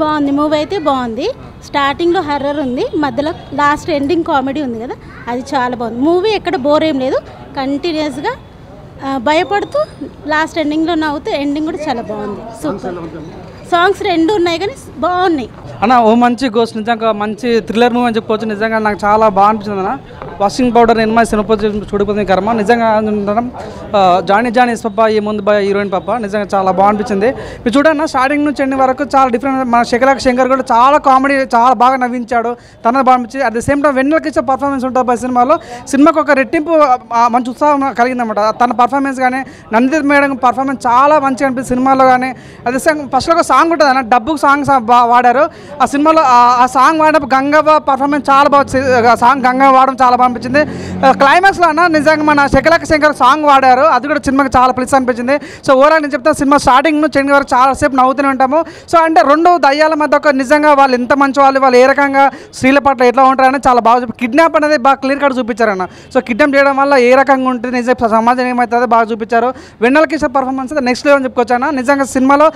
బాగుంది మూవీ అయితే బాగుంది. స్టార్టింగ్లో హర్రర్ ఉంది, మధ్యలో లాస్ట్ ఎండింగ్ కామెడీ ఉంది కదా, అది చాలా బాగుంది. మూవీ ఎక్కడ బోర్ ఏం లేదు, కంటిన్యూస్గా భయపడుతూ లాస్ట్ ఎండింగ్లో నవ్వుతూ ఎండింగ్ కూడా చాలా బాగుంది. సూపర్. సాంగ్స్ 2 ఉన్నాయి కానీ బాగున్నాయి అన్న. ఓ మంచి గోస్ట్, నిజంగా మంచి థ్రిల్లర్ మూవీ అని చెప్పుకోవచ్చు. నిజంగా నాకు చాలా బాగా అనిపించింది అన్న. వాషింగ్ పౌడర్ నిర్మా సినిమా చూడిపోతుంది కర్మ. నిజంగా జానీ పప్ప ఈ ముందు హీరోయిన్ పప్ప నిజంగా చాలా బాగా అనిపించింది. మీరు చూడన్న స్టార్టింగ్ నుంచి ఎండింగ్ వరకు చాలా డిఫరెంట్. మన శంకర్ కూడా చాలా కామెడీ, చాలా బాగా నవ్వించాడు, తనది బాగా అనిపించింది. అట్ ద సేమ్ టైం వెన్నెలకి ఇచ్చే పర్ఫార్మెన్స్ ఉంటుంది ఆ సినిమాలో. సినిమాకి ఒక రెట్టింపు మంచి ఉత్సాహం కలిగిందన్నమాట. తన పర్ఫార్మెన్స్ కానీ నందిత మేడం పర్ఫార్మెన్స్ చాలా మంచిగా అనిపిస్తుంది సినిమాలో. కానీ అదే ఫస్ట్లో ఒక సాంగ్ ఉంటుంది అన్న, డబ్బుకు సాంగ్స్ వాడారు ఆ సినిమాలో. ఆ సాంగ్ వాడినప్పుడు గంగవ్వ పర్ఫార్మెన్స్ చాలా బాగా, సాంగ్ గంగవ్వ వాడడం చాలా బాగా అనిపించింది. క్లైమాక్స్లో అన్న నిజంగా మన శంకర్ సాంగ్ వాడారు, అది కూడా సినిమాకి చాలా ప్లస్ అనిపించింది. సో ఓవరాల్ నేను చెప్తాను, సినిమా స్టార్టింగ్ నుంచి ఎండింగ్ వరకు చాలాసేపు నవ్వుతూనే ఉంటాము. సో అంటే 2 దయ్యాల మధ్య ఒక నిజంగా వాళ్ళు ఎంత మంచి వాళ్ళు ఏ రకంగా స్త్రీల పట్ల ఎట్లా ఉంటారని చాలా బాగా చూపి, కిడ్నాప్ అనేది బాగా క్లియర్ కట్ చూపించారన్న. సో కిడ్నాప్ చేయడం వల్ల ఏ రకంగా ఉంటుంది, నిజంగా సమాజం ఏమవుతుందో బాగా చూపించారు. వెన్నెల కిషోర్ పర్ఫార్మెన్స్ అయితే నెక్స్ట్ లెవెల్ అని చెప్పుకోవచ్చు అన్న. నిజంగా సినిమాలో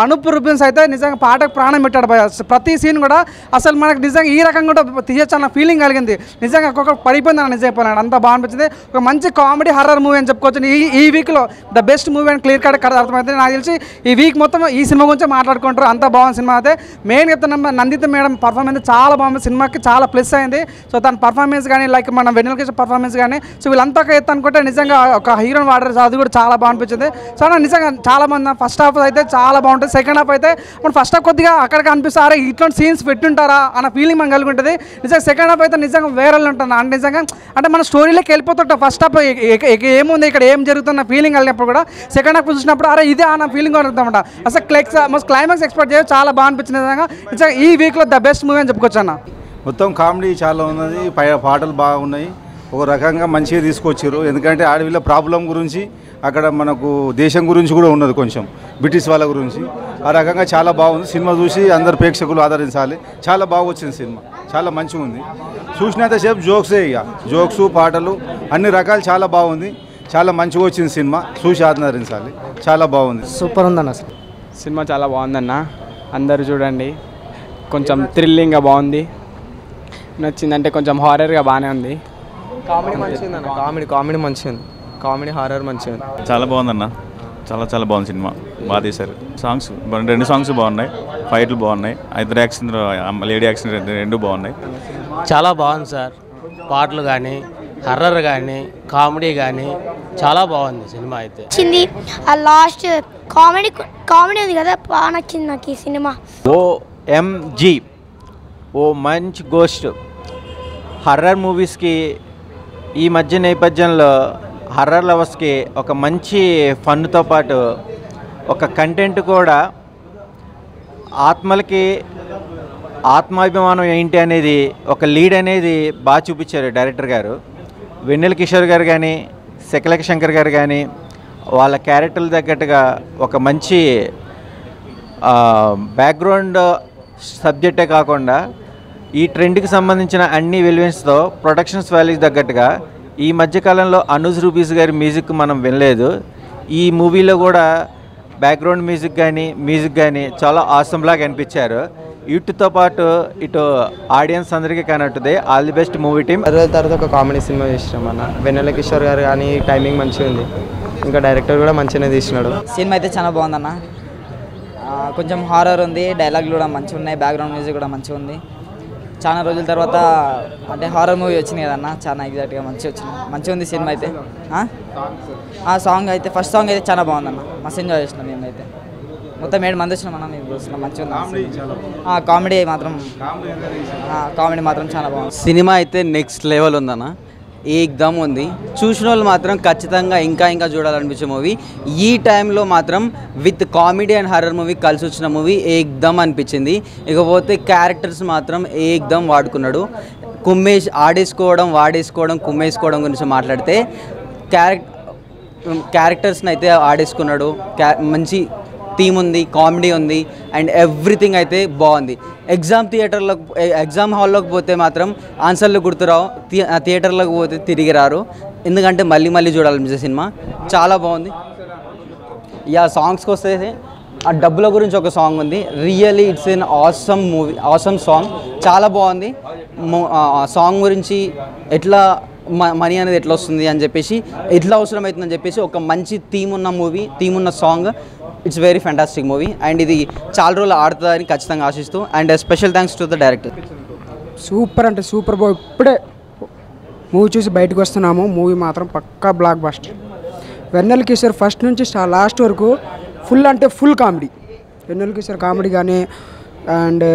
అనూప్ రూబెన్స్ అయితే నిజంగా పాటకు ప్రాణం పెట్టాడు. ప్రతి సీన్ కూడా అసలు మనకు నిజంగా ఈ రకంగా కూడా తీయచ్చు అన్న ఫీలింగ్ కలిగింది. నిజంగా ఒక్కొక్క పడిపోయింది అన్న, నిజం చెప్పాను అంత బాగా అనిపించింది. ఒక మంచి కామెడీ హర్రర్ మూవీ అని చెప్పుకోవచ్చు. ఈ వీక్లో ద బెస్ట్ మూవీ అని క్లియర్ కట్ అర్థమైతే. నాకు తెలిసి ఈ వీక్ మొత్తం ఈ సినిమా గురించి మాట్లాడుకుంటారు, అంత బాగుంది సినిమా అయితే. మెయిన్ చెప్తున్నా నందిత మేడం పర్ఫార్మెన్స్ చాలా బాగుంది, సినిమాకి చాలా ప్లస్ అయింది. సో తన పర్ఫార్మెన్స్ కానీ లైక్ మన వెన్నెల కిషోర్ పర్ఫార్మెన్స్ కానీ, సో వీళ్ళంతా ఒక ఎత్తు అనుకుంటే నిజంగా ఒక హీరోని వాడారు, అది కూడా చాలా బాగా అనిపించింది. సో నిజంగా చాలా మంది ఫస్ట్ హాఫ్ అయితే చాలా బాగుంటుంది, సెకండ్ హాఫ్ అయితే మనం ఫస్ట్ హాఫ్ కొద్దిగా అక్కడికి అనిపిస్తారే ఇట్లాంటి సీన్స్ పెట్టుంటారా అన్న ఫీలింగ్ మనం కలిగి ఉంటుంది. నిజంగా సెకండ్ హాఫ్ అయితే నిజంగా వేరే ఉంటుంది అంటే నిజంగా అంటే మన స్టోరీలోకి వెళ్ళిపోతుంటాం. ఫస్ట్ హాఫ్ ఏముంది ఇక్కడ ఏం జరుగుతున్న ఫీలింగ్ కలిగినప్పుడు కూడా సెకండ్ హాఫ్ చూసినప్పుడు అరే ఇదే అన్న ఫీలింగ్ కలుగుతామంట. అసలు క్లైమాక్స్ ఎక్స్పెక్ట్ చేసి చాలా బాగా అనిపించింది. నిజంగా ఈ వీక్లో ద బెస్ట్ మూవీ అని చెప్పుకోవచ్చు అన్న. మొత్తం కామెడీ చాలా ఉన్నది, పాటలు బాగున్నాయి, ఒక రకంగా మంచిగా తీసుకొచ్చారు. ఎందుకంటే అడవిలో ప్రాబ్లం గురించి, అక్కడ మనకు దేశం గురించి కూడా ఉన్నది, కొంచెం బ్రిటిష్ వాళ్ళ గురించి. ఆ రకంగా చాలా బాగుంది. సినిమా చూసి అందరు ప్రేక్షకులు ఆదరించాలి. చాలా బాగా వచ్చింది సినిమా, చాలా మంచిగా ఉంది. చూసినంతసేపు జోక్సే, ఇక జోక్స్ పాటలు అన్ని రకాలు చాలా బాగుంది, చాలా మంచిగా వచ్చింది సినిమా. చూసి ఆదరించాలి, చాలా బాగుంది, సూపర్ ఉందన్న. అసలు సినిమా చాలా బాగుందన్న, అందరూ చూడండి. కొంచెం థ్రిల్లింగ్గా బాగుంది, నచ్చిందంటే కొంచెం హారర్గా బాగానే ఉంది. కామెడీ మంచిగా ఉంది అన్న, కామెడీ మంచిగా ఉంది, కామెడీ హారర్ మంచిగా ఉంది. చాలా బాగుందన్న, చాలా బాగుంది సినిమా, బాగా తీశారు. సాంగ్స్ 2 సాంగ్స్ బాగున్నాయి, ఫైట్లు బాగున్నాయి, 5 యాక్షన్ లేడీ యాక్షన్ 2 బాగున్నాయి. చాలా బాగుంది సార్, పాటలు కానీ హర్రర్ కానీ కామెడీ కానీ చాలా బాగుంది సినిమా అయితే. నచ్చింది ఆ లాస్ట్ కామెడీ ఉంది కదా, బాగా నచ్చింది నాకు ఈ సినిమా. OMG ఓ మంచి గోస్ట్. హర్రర్ మూవీస్కి ఈ మధ్య నేపథ్యంలో హర్రర్ లవర్స్కి ఒక మంచి ఫన్తో పాటు ఒక కంటెంట్ కూడా, ఆత్మలకి ఆత్మాభిమానం ఏంటి అనేది ఒక లీడ్ అనేది బాగా చూపించారు డైరెక్టర్ గారు. వెన్నెల కిషోర్ గారు కానీ శంకర్ గారు కానీ వాళ్ళ క్యారెక్టర్లు తగ్గట్టుగా ఒక మంచి బ్యాక్గ్రౌండ్ సబ్జెక్టే కాకుండా ఈ ట్రెండ్కి సంబంధించిన అన్ని వెల్వెన్స్తో ప్రొడక్షన్స్ వాల్యూస్ తగ్గట్టుగా ఈ మధ్యకాలంలో అనూజ్ రూబీస్ గారి మ్యూజిక్ మనం వినలేదు. ఈ మూవీలో కూడా బ్యాక్గ్రౌండ్ మ్యూజిక్ కానీ చాలా ఆసంలాగా అనిపించారు. వీటితో పాటు ఇటు ఆడియన్స్ అందరికీ కనెక్టుదే. All the best movie team. తర్వాత ఒక కామెడీ సినిమా చేసినాం అన్న, వెన్నెల కిషోర్ గారు కానీ టైమింగ్ మంచిగా ఉంది, ఇంకా డైరెక్టర్ కూడా మంచిగానే తీసినాడు. సినిమా అయితే చాలా బాగుందన్న, కొంచెం హారర్ ఉంది, డైలాగులు కూడా మంచిగా ఉన్నాయి, బ్యాక్గ్రౌండ్ మ్యూజిక్ కూడా మంచిగా ఉంది. చాలా రోజుల తర్వాత అంటే హారర్ మూవీ వచ్చింది కదన్న, చాలా ఎగ్జాక్ట్గా మంచిగా ఉంది సినిమా అయితే. ఆ సాంగ్ అయితే ఫస్ట్ సాంగ్ అయితే చాలా బాగుందన్న, మస్తు ఎంజాయ్ చేసినాం మేమైతే. మొత్తం 7 మంది వచ్చినాం అన్న, మేము చూస్తున్నాం, మంచిగా ఉంది. కామెడీ మాత్రం చాలా బాగుంది. సినిమా అయితే నెక్స్ట్ లెవెల్ ఉందన్న, ఏకదమ్ ఉంది. చూసిన వాళ్ళు మాత్రం ఖచ్చితంగా ఇంకా చూడాలనిపించే మూవీ. ఈ టైంలో మాత్రం with comedy and horror movie కలిసి వచ్చిన మూవీ ఏకదమ్ అనిపించింది. ఇకపోతే క్యారెక్టర్స్ మాత్రం ఏకదమ్ వాడుకున్నాడు. వాడేసుకోవడం కుమ్మేసుకోవడం గురించి మాట్లాడితే క్యారెక్టర్స్ని అయితే ఆడేసుకున్నాడు. మంచి థీమ్ ఉంది, కామెడీ ఉంది అండ్ ఎవ్రీథింగ్ అయితే బాగుంది. ఎగ్జామ్ హాల్లోకి పోతే మాత్రం ఆన్సర్లు గుర్తురావు, థియేటర్లోకి పోతే తిరిగి రారు, ఎందుకంటే మళ్ళీ చూడాలనిపించే సినిమా చాలా బాగుంది. సాంగ్స్కి వస్తే ఆ డబ్బుల గురించి ఒక సాంగ్ ఉంది. Really it's an awesome movie, awesome song, చాలా బాగుంది. సాంగ్ గురించి ఎట్లా మనీ అనేది ఎట్లా వస్తుంది అని చెప్పేసి, ఎట్లా అవసరం అవుతుందని చెప్పేసి ఒక మంచి థీమ్ ఉన్న మూవీ, థీమ్ ఉన్న song. It's very fantastic movie and ఇది చాలా రోజులు ఆడుతుందని ఖచ్చితంగా ఆశిస్తూ and special thanks to the director. Super అంటే సూపర్ బాయ్. ఇప్పుడే మూవీ చూసి బయటకు వస్తున్నాము. మూవీ మాత్రం పక్కా బ్లాక్ బస్టర్. వెన్నెల కిషోర్ ఫస్ట్ నుంచి లాస్ట్ వరకు ఫుల్ అంటే ఫుల్ కామెడీ. వెన్నెల కిషోర్ కామెడీ కానీ అండ్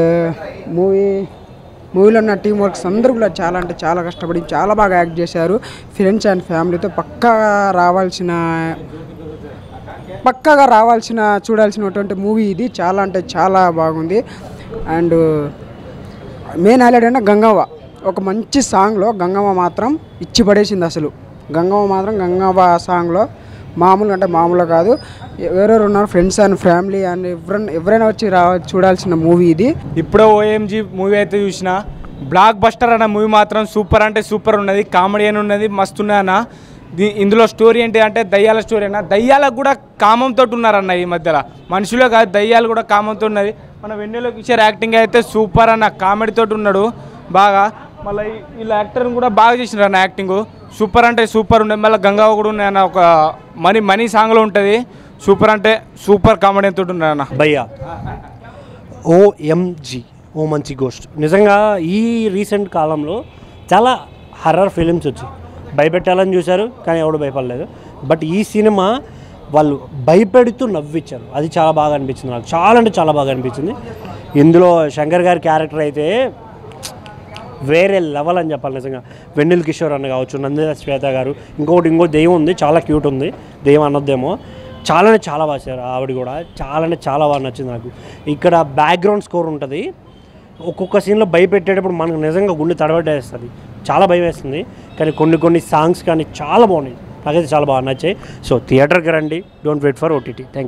మూవీలో ఉన్న టీం వర్క్స్ అందరూ కూడా చాలా అంటే చాలా కష్టపడి చాలా బాగా యాక్ట్ చేశారు. ఫ్రెండ్స్ అండ్ ఫ్యామిలీతో పక్కాగా రావాల్సిన చూడాల్సినటువంటి మూవీ ఇది. చాలా అంటే చాలా బాగుంది. అండ్ మెయిన్ హైలైట్ అంటే గంగవ్వ ఒక మంచి సాంగ్లో గంగవ్వ మాత్రం ఇచ్చి పడేసింది. అసలు గంగవ్వ సాంగ్లో మామూలుగా అంటే మామూలుగా కాదు. ఎవరెవరు ఉన్నారు ఫ్రెండ్స్ అండ్ ఫ్యామిలీ అండ్ ఎవరైనా వచ్చి చూడాల్సిన మూవీ ఇది. ఇప్పుడే ఓఎంజీ మూవీ అయితే చూసిన బ్లాక్ బస్టర్ అన్న మూవీ మాత్రం సూపర్ అంటే సూపర్ ఉన్నది. కామెడీ అని ఉన్నది, మస్తు ఉన్నదన్న. ఇందులో స్టోరీ ఏంటి అంటే దయ్యాల స్టోరీ అన్న. దయ్యాలకు కూడా కామంతో ఉన్నారన్న ఈ మధ్యలో. మనుషులే కాదు, దయ్యాలు కూడా కామంతో ఉన్నది. మన వెన్నెల కిషోర్ యాక్టింగ్ అయితే సూపర్ అన్న, కామెడీతో ఉన్నాడు బాగా. మళ్ళీ వీళ్ళ యాక్టర్ని కూడా బాగా చేసినారు అన్న, యాక్టింగ్ సూపర్ అంటే సూపర్ ఉండేది. మళ్ళీ గంగావ కూడా ఉన్నాయి అన్న, ఒక మనీ సాంగ్లో ఉంటుంది. సూపర్ అంటే సూపర్ కామెడీ తోటి ఉన్నాడు అన్న. భయ్యా ఓఎంజీ ఓ మంచి గోస్ట్. నిజంగా ఈ రీసెంట్ కాలంలో చాలా హర్రర్ ఫిలిమ్స్ వచ్చాయి. భయపెట్టాలని చూశారు కానీ ఎవడు భయపడలేదు. బట్ ఈ సినిమా వాళ్ళు భయపెడుతూ నవ్వించారు. అది చాలా బాగా అనిపించింది నాకు, చాలా అంటే చాలా బాగా అనిపించింది. ఇందులో శంకర్ గారి క్యారెక్టర్ అయితే వేరే లెవెల్ అని చెప్పాలి. నిజంగా వెన్నెల కిషోర్ అన్న కావచ్చు, నందిత శ్వేత గారు, ఇంకో దెయ్యం ఉంది, చాలా క్యూట్ ఉంది. దెయ్యం అన్నదేమో చాలా బాగా చేశారు. ఆవిడ కూడా చాలా బాగా నచ్చింది నాకు. ఇక్కడ బ్యాక్గ్రౌండ్ స్కోర్ ఉంటుంది. ఒక్కొక్క సీన్లో భయపెట్టేటప్పుడు మనకు నిజంగా గుండె తడబట్టేస్తుంది, చాలా భయం వేస్తుంది. కానీ కొన్ని సాంగ్స్ కానీ చాలా బాగున్నాయి, నాకైతే చాలా బాగా నచ్చాయి. సో థియేటర్కి రండి, don't wait for OTT. Thank you.